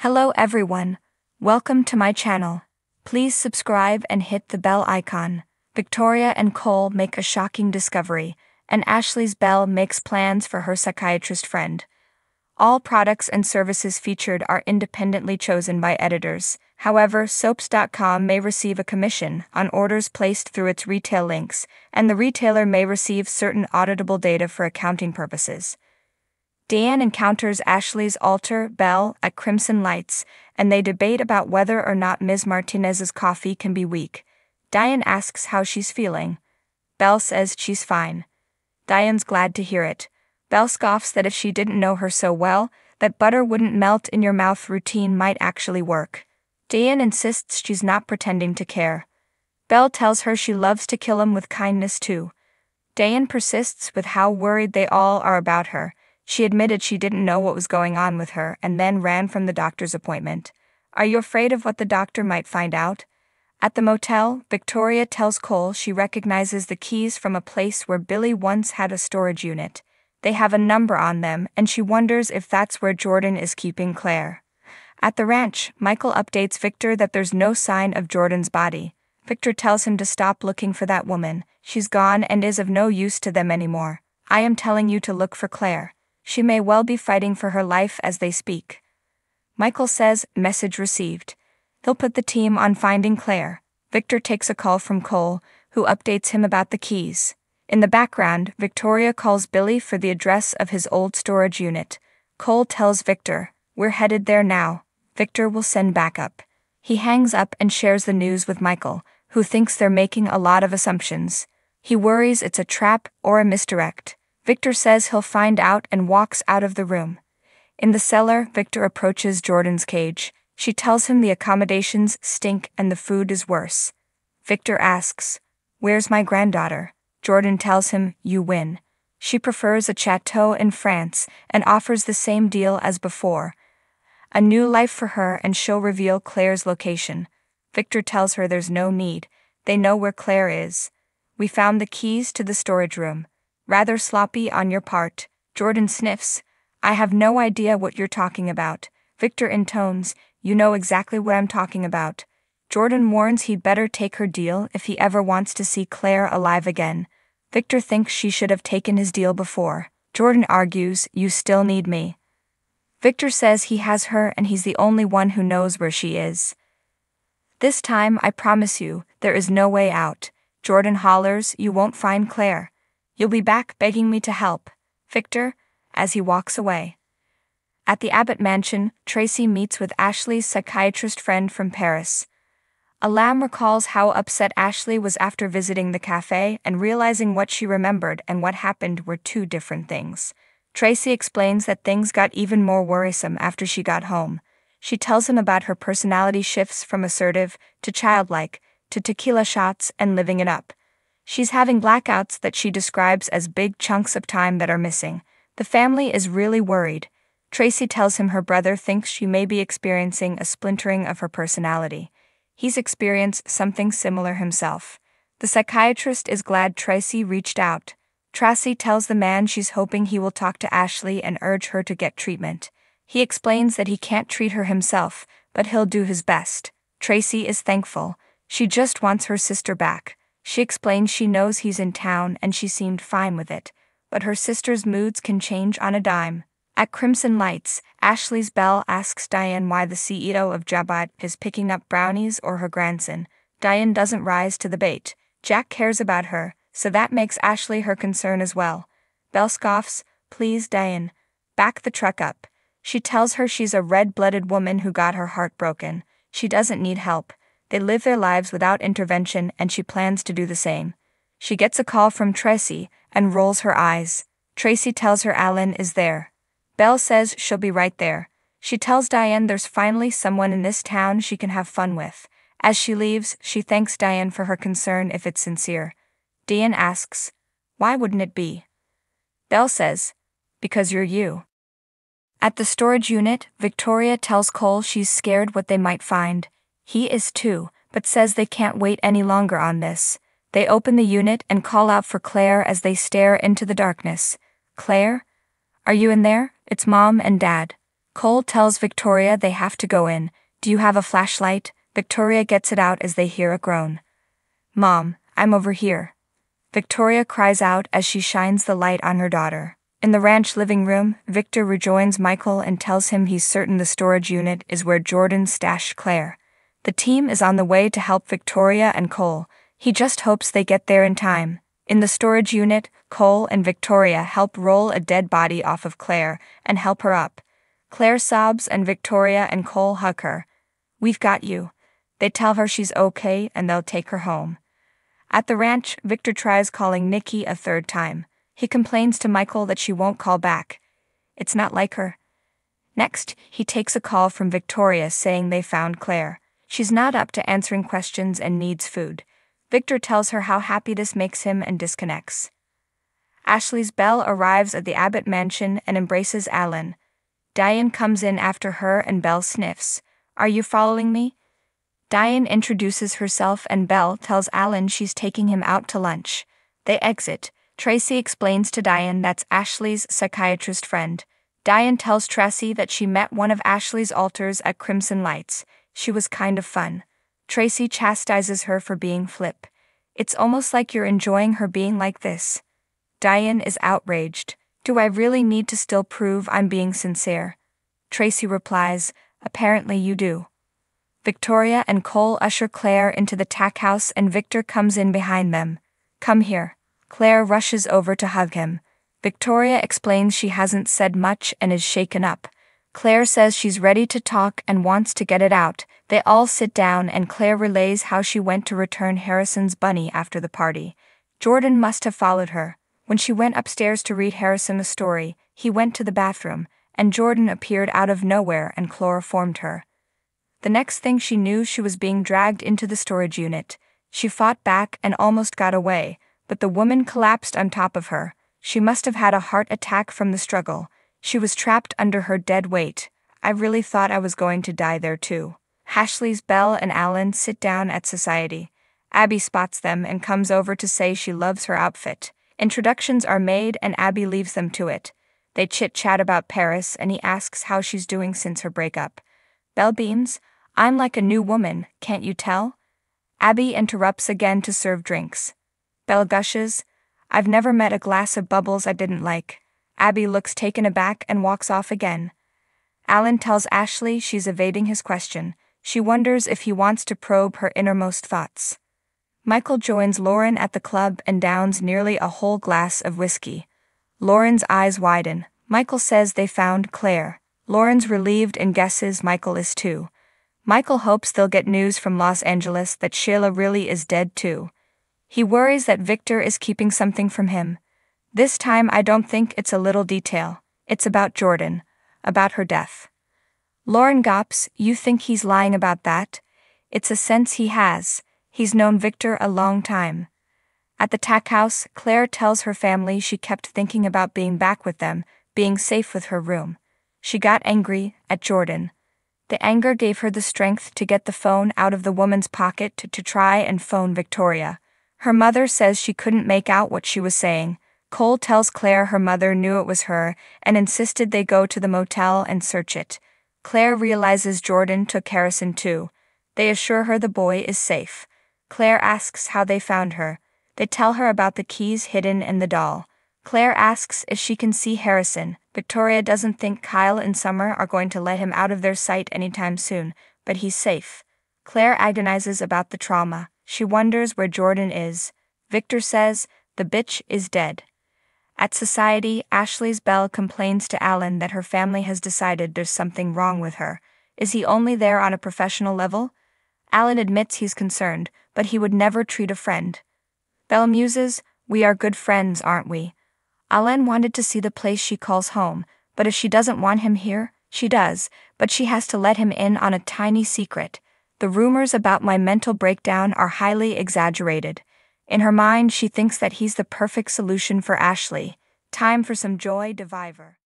Hello everyone. Welcome to my channel. Please subscribe and hit the bell icon. Victoria and Cole make a shocking discovery, and Ashley's Belle makes plans for her psychiatrist friend. All products and services featured are independently chosen by editors. However, soaps.com may receive a commission on orders placed through its retail links, and the retailer may receive certain auditable data for accounting purposes. Diane encounters Ashley's alter, Belle, at Crimson Lights, and they debate about whether or not Ms. Martinez's coffee can be weak. Diane asks how she's feeling. Belle says she's fine. Diane's glad to hear it. Belle scoffs that if she didn't know her so well, that butter wouldn't melt in your mouth routine might actually work. Diane insists she's not pretending to care. Belle tells her she loves to kill him with kindness too. Diane persists with how worried they all are about her. She admitted she didn't know what was going on with her and then ran from the doctor's appointment. Are you afraid of what the doctor might find out? At the motel, Victoria tells Cole she recognizes the keys from a place where Billy once had a storage unit. They have a number on them, and she wonders if that's where Jordan is keeping Claire. At the ranch, Michael updates Victor that there's no sign of Jordan's body. Victor tells him to stop looking for that woman. She's gone and is of no use to them anymore. I am telling you to look for Claire. She may well be fighting for her life as they speak. Michael says, message received. He'll put the team on finding Claire. Victor takes a call from Cole, who updates him about the keys. In the background, Victoria calls Billy for the address of his old storage unit. Cole tells Victor, we're headed there now. Victor will send backup. He hangs up and shares the news with Michael, who thinks they're making a lot of assumptions. He worries it's a trap or a misdirect. Victor says he'll find out and walks out of the room. In the cellar, Victor approaches Jordan's cage. She tells him the accommodations stink and the food is worse. Victor asks, where's my granddaughter? Jordan tells him, you win. She prefers a chateau in France and offers the same deal as before. A new life for her, and she'll reveal Claire's location. Victor tells her there's no need. They know where Claire is. We found the keys to the storage room. Rather sloppy on your part. Jordan sniffs. I have no idea what you're talking about. Victor intones, you know exactly what I'm talking about. Jordan warns he'd better take her deal if he ever wants to see Claire alive again. Victor thinks she should have taken his deal before. Jordan argues, you still need me. Victor says he has her and he's the only one who knows where she is. This time, I promise you, there is no way out. Jordan hollers, you won't find Claire. You'll be back begging me to help. Victor, as he walks away. At the Abbott mansion, Tracy meets with Ashley's psychiatrist friend from Paris. Alam recalls how upset Ashley was after visiting the cafe and realizing what she remembered and what happened were two different things. Tracy explains that things got even more worrisome after she got home. She tells him about her personality shifts from assertive to childlike to tequila shots and living it up. She's having blackouts that she describes as big chunks of time that are missing. The family is really worried. Tracy tells him her brother thinks she may be experiencing a splintering of her personality. He's experienced something similar himself. The psychiatrist is glad Tracy reached out. Tracy tells the man she's hoping he will talk to Ashley and urge her to get treatment. He explains that he can't treat her himself, but he'll do his best. Tracy is thankful. She just wants her sister back. She explains she knows he's in town and she seemed fine with it, but her sister's moods can change on a dime. At Crimson Lights, Ashley's Belle asks Diane why the CEO of Jabot is picking up brownies or her grandson. Diane doesn't rise to the bait. Jack cares about her, so that makes Ashley her concern as well. Belle scoffs, please Diane, back the truck up. She tells her she's a red-blooded woman who got her heart broken. She doesn't need help. They live their lives without intervention and she plans to do the same. She gets a call from Tracy and rolls her eyes. Tracy tells her Alan is there. Belle says she'll be right there. She tells Diane there's finally someone in this town she can have fun with. As she leaves, she thanks Diane for her concern if it's sincere. Diane asks, why wouldn't it be? Belle says, because you're you. At the storage unit, Victoria tells Cole she's scared what they might find. He is too, but says they can't wait any longer on this. They open the unit and call out for Claire as they stare into the darkness. Claire? Are you in there? It's Mom and Dad. Cole tells Victoria they have to go in. Do you have a flashlight? Victoria gets it out as they hear a groan. Mom, I'm over here. Victoria cries out as she shines the light on her daughter. In the ranch living room, Victor rejoins Michael and tells him he's certain the storage unit is where Jordan stashed Claire. The team is on the way to help Victoria and Cole. He just hopes they get there in time. In the storage unit, Cole and Victoria help roll a dead body off of Claire and help her up. Claire sobs and Victoria and Cole hug her. We've got you. They tell her she's okay and they'll take her home. At the ranch, Victor tries calling Nikki a third time. He complains to Michael that she won't call back. It's not like her. Next, he takes a call from Victoria saying they found Claire. She's not up to answering questions and needs food. Victor tells her how happy this makes him and disconnects. Ashley's Belle arrives at the Abbott mansion and embraces Alan. Diane comes in after her and Belle sniffs. Are you following me? Diane introduces herself and Belle tells Alan she's taking him out to lunch. They exit. Tracy explains to Diane that's Ashley's psychiatrist friend. Diane tells Tracy that she met one of Ashley's alters at Crimson Lights. She was kind of fun. Tracy chastises her for being flip. It's almost like you're enjoying her being like this. Diane is outraged. Do I really need to still prove I'm being sincere? Tracy replies, apparently you do. Victoria and Cole usher Claire into the tack house and Victor comes in behind them. Come here. Claire rushes over to hug him. Victoria explains she hasn't said much and is shaken up. Claire says she's ready to talk and wants to get it out. They all sit down and Claire relays how she went to return Harrison's bunny after the party. Jordan must have followed her. When she went upstairs to read Harrison a story, he went to the bathroom, and Jordan appeared out of nowhere and chloroformed her. The next thing she knew, she was being dragged into the storage unit. She fought back and almost got away, but the woman collapsed on top of her. She must have had a heart attack from the struggle. She was trapped under her dead weight. I really thought I was going to die there too. Ashley's Belle and Alan sit down at society. Abby spots them and comes over to say she loves her outfit. Introductions are made and Abby leaves them to it. They chit-chat about Paris and he asks how she's doing since her breakup. Belle beams, I'm like a new woman, can't you tell? Abby interrupts again to serve drinks. Belle gushes, I've never met a glass of bubbles I didn't like. Abby looks taken aback and walks off again. Alan tells Ashley she's evading his question. She wonders if he wants to probe her innermost thoughts. Michael joins Lauren at the club and downs nearly a whole glass of whiskey. Lauren's eyes widen. Michael says they found Claire. Lauren's relieved and guesses Michael is too. Michael hopes they'll get news from Los Angeles that Sheila really is dead too. He worries that Victor is keeping something from him. This time I don't think it's a little detail. It's about Jordan. About her death. Lauren gawps, you think he's lying about that? It's a sense he has. He's known Victor a long time. At the tack house, Claire tells her family she kept thinking about being back with them, being safe with her room. She got angry at Jordan. The anger gave her the strength to get the phone out of the woman's pocket to try and phone Victoria. Her mother says she couldn't make out what she was saying. Cole tells Claire her mother knew it was her and insisted they go to the motel and search it. Claire realizes Jordan took Harrison too. They assure her the boy is safe. Claire asks how they found her. They tell her about the keys hidden in the doll. Claire asks if she can see Harrison. Victoria doesn't think Kyle and Summer are going to let him out of their sight anytime soon, but he's safe. Claire agonizes about the trauma. She wonders where Jordan is. Victor says, the bitch is dead. At society, Ashley's Belle complains to Alan that her family has decided there's something wrong with her. Is he only there on a professional level? Alan admits he's concerned, but he would never treat a friend. Belle muses, we are good friends, aren't we? Alan wanted to see the place she calls home, but if she doesn't want him here, she does, but she has to let him in on a tiny secret. The rumors about my mental breakdown are highly exaggerated. In her mind, she thinks that he's the perfect solution for Ashley. Time for some joy diviver.